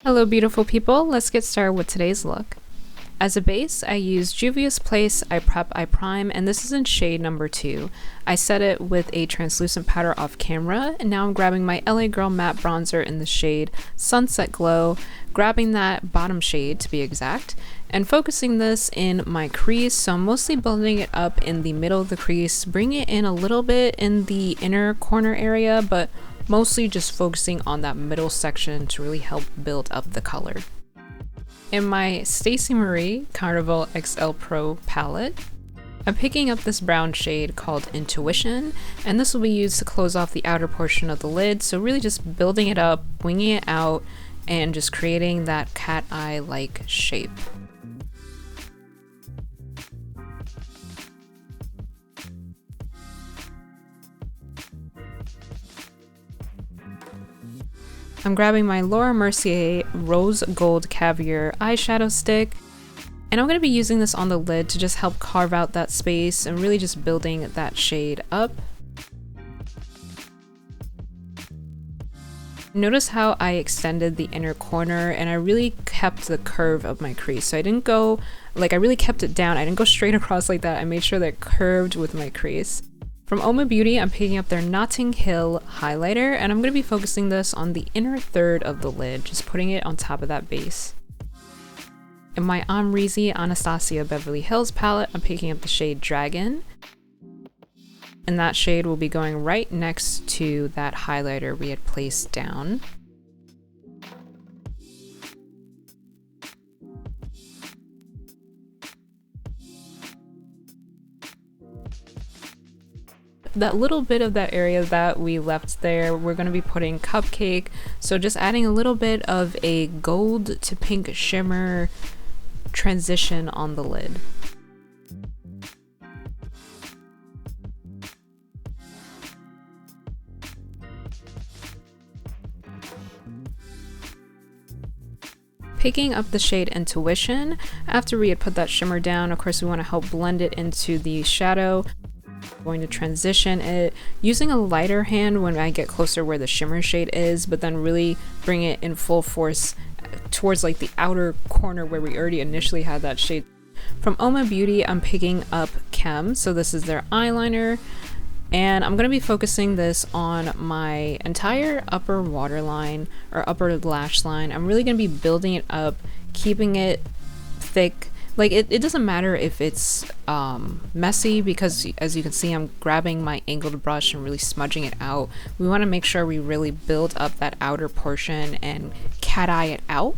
Hello beautiful people, let's get started with today's look. As a base, I use Juvia's Place I Prep I Prime, and this is in shade number 2. I set it with a translucent powder off camera, and now I'm grabbing my LA Girl matte bronzer in the shade Sunset Glow, grabbing that bottom shade to be exact, and focusing this in my crease. So I'm mostly building it up in the middle of the crease, bring it in a little bit in the inner corner area, but mostly just focusing on that middle section to really help build up the color. In my Stacey Marie Carnival XL Pro palette, I'm picking up this brown shade called Intuition, and this will be used to close off the outer portion of the lid, so really just building it up, winging it out, and just creating that cat eye-like shape. I'm grabbing my Laura Mercier Rose Gold Caviar eyeshadow stick, and I'm going to be using this on the lid to just help carve out that space and really just building that shade up. Notice how I extended the inner corner and I really kept the curve of my crease. So I didn't go, I really kept it down. I didn't go straight across like that. I made sure that it curved with my crease. From Oma Beauty, I'm picking up their Notting Hill highlighter, and I'm going to be focusing this on the inner third of the lid, just putting it on top of that base. In my Amrezy Anastasia Beverly Hills palette, I'm picking up the shade Dragon, and that shade will be going right next to that highlighter we had placed down. That little bit of that area that we left there, we're going to be putting Cupcake, so just adding a little bit of a gold to pink shimmer transition on the lid. Picking up the shade Intuition, after we had put that shimmer down, of course we want to help blend it into the shadow. Going to transition it using a lighter hand when I get closer where the shimmer shade is, but then really bring it in full force towards like the outer corner where we already initially had that shade. From Oma Beauty, I'm picking up Chem, so this is their eyeliner, and I'm going to be focusing this on my entire upper waterline or upper lash line. I'm really going to be building it up, keeping it thick. It doesn't matter if it's messy, because as you can see, I'm grabbing my angled brush and really smudging it out. We want to make sure we really build up that outer portion and cat eye it out.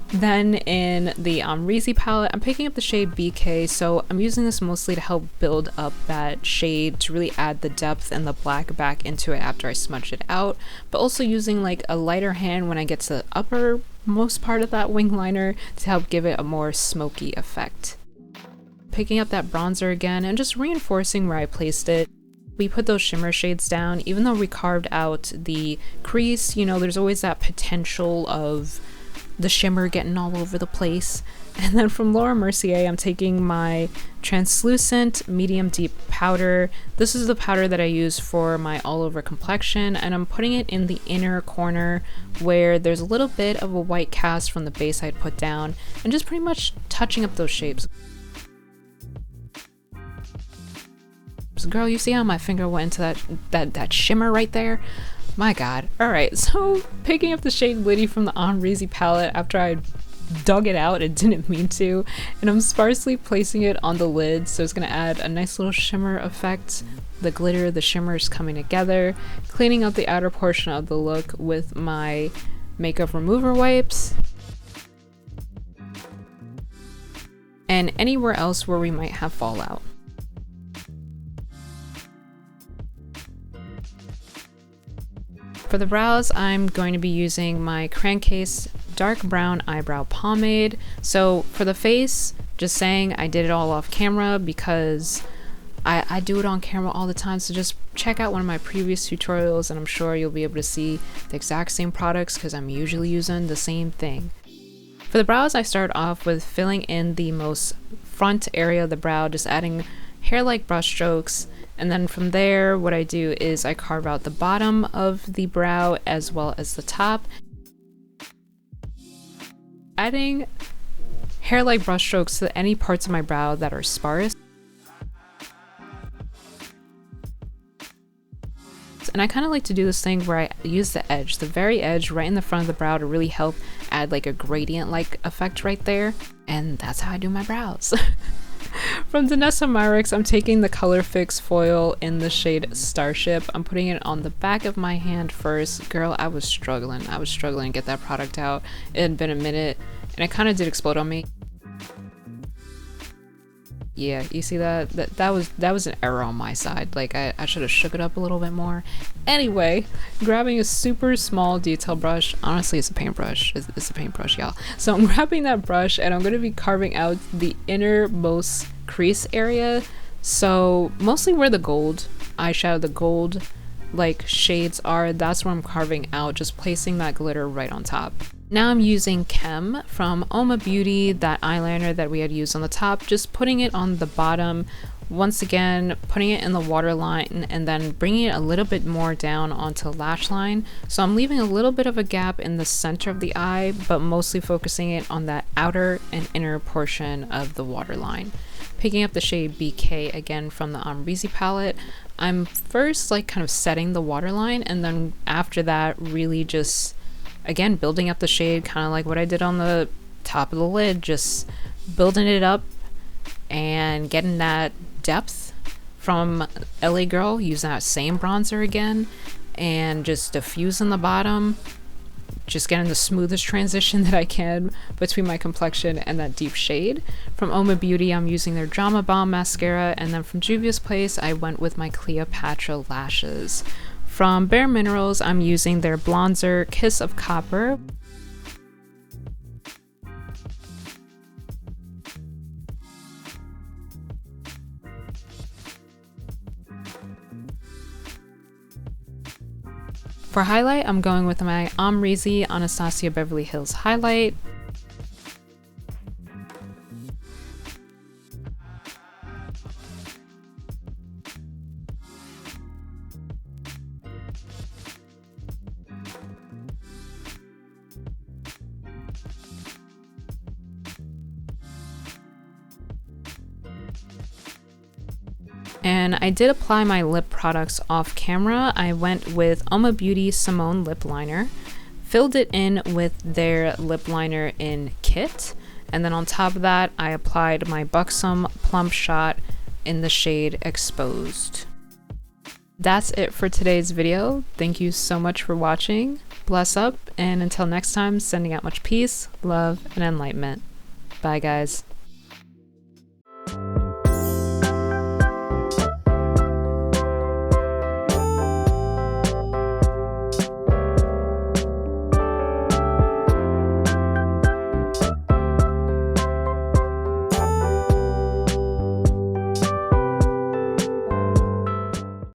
Then in the Amrezy palette, I'm picking up the shade BK, so I'm using this mostly to help build up that shade to really add the depth and the black back into it after I smudge it out, but also using like a lighter hand when I get to the uppermost part of that wing liner to help give it a more smoky effect. Picking up that bronzer again and just reinforcing where I placed it. We put those shimmer shades down, even though we carved out the crease, you know, there's always that potential of the shimmer getting all over the place. And then from Laura Mercier, I'm taking my translucent medium deep powder. This is the powder that I use for my all over complexion, and I'm putting it in the inner corner where there's a little bit of a white cast from the base I'd put down, and just pretty much touching up those shapes. So girl, you see how my finger went into that shimmer right there? My god. Alright, so picking up the shade Liddy from the Amrezy palette after I dug it out and didn't mean to, and I'm sparsely placing it on the lid, so it's going to add a nice little shimmer effect. The glitter, the shimmers coming together, cleaning up the outer portion of the look with my makeup remover wipes, and anywhere else where we might have fallout. For the brows, I'm going to be using my Crankcase dark brown eyebrow pomade. So for the face, just saying I did it all off camera because I do it on camera all the time, so just check out one of my previous tutorials and I'm sure you'll be able to see the exact same products because I'm usually using the same thing. For the brows, I start off with filling in the most front area of the brow, just adding hair-like brush strokes. And then from there, what I do is I carve out the bottom of the brow as well as the top, adding hair-like brush strokes to any parts of my brow that are sparse. And I kind of like to do this thing where I use the edge, the very edge right in the front of the brow, to really help add like a gradient-like effect right there. And that's how I do my brows. From Danessa Myricks, I'm taking the Color Fix foil in the shade Starship. I'm putting it on the back of my hand first. Girl, I was struggling to get that product out. It had been a minute, and it kind of did explode on me. Yeah, you see that? That was an error on my side. Like, I should have shook it up a little bit more. Anyway, grabbing a super small detail brush. Honestly, it's a paintbrush. It's a paintbrush, y'all. So I'm grabbing that brush, and I'm going to be carving out the innermost crease area. So mostly where the gold eyeshadow, the gold like shades are, that's where I'm carving out, just placing that glitter right on top. Now I'm using Chem from Oma Beauty, that eyeliner that we had used on the top, just putting it on the bottom. Once again, putting it in the waterline and then bringing it a little bit more down onto the lash line. So I'm leaving a little bit of a gap in the center of the eye, but mostly focusing it on that outer and inner portion of the waterline. Picking up the shade BK again from the Amrezy palette, I'm first like kind of setting the waterline, and then after that really just again building up the shade, kind of like what I did on the top of the lid, just building it up and getting that depth from LA Girl, using that same bronzer again and just diffusing the bottom, just getting the smoothest transition that I can between my complexion and that deep shade. From Oma Beauty, I'm using their Drama Bomb mascara, and then from Juvia's Place, I went with my Cleopatra lashes. From Bare Minerals, I'm using their bronzer Kiss of Copper. For highlight, I'm going with my Amrezy Anastasia Beverly Hills highlight. And I did apply my lip products off camera. I went with Oma Beauty Simone lip liner, filled it in with their lip liner in Kit, and then on top of that I applied my Buxom Plump Shot in the shade Exposed. That's it for today's video. Thank you so much for watching. Bless up, and until next time, sending out much peace, love, and enlightenment. Bye guys.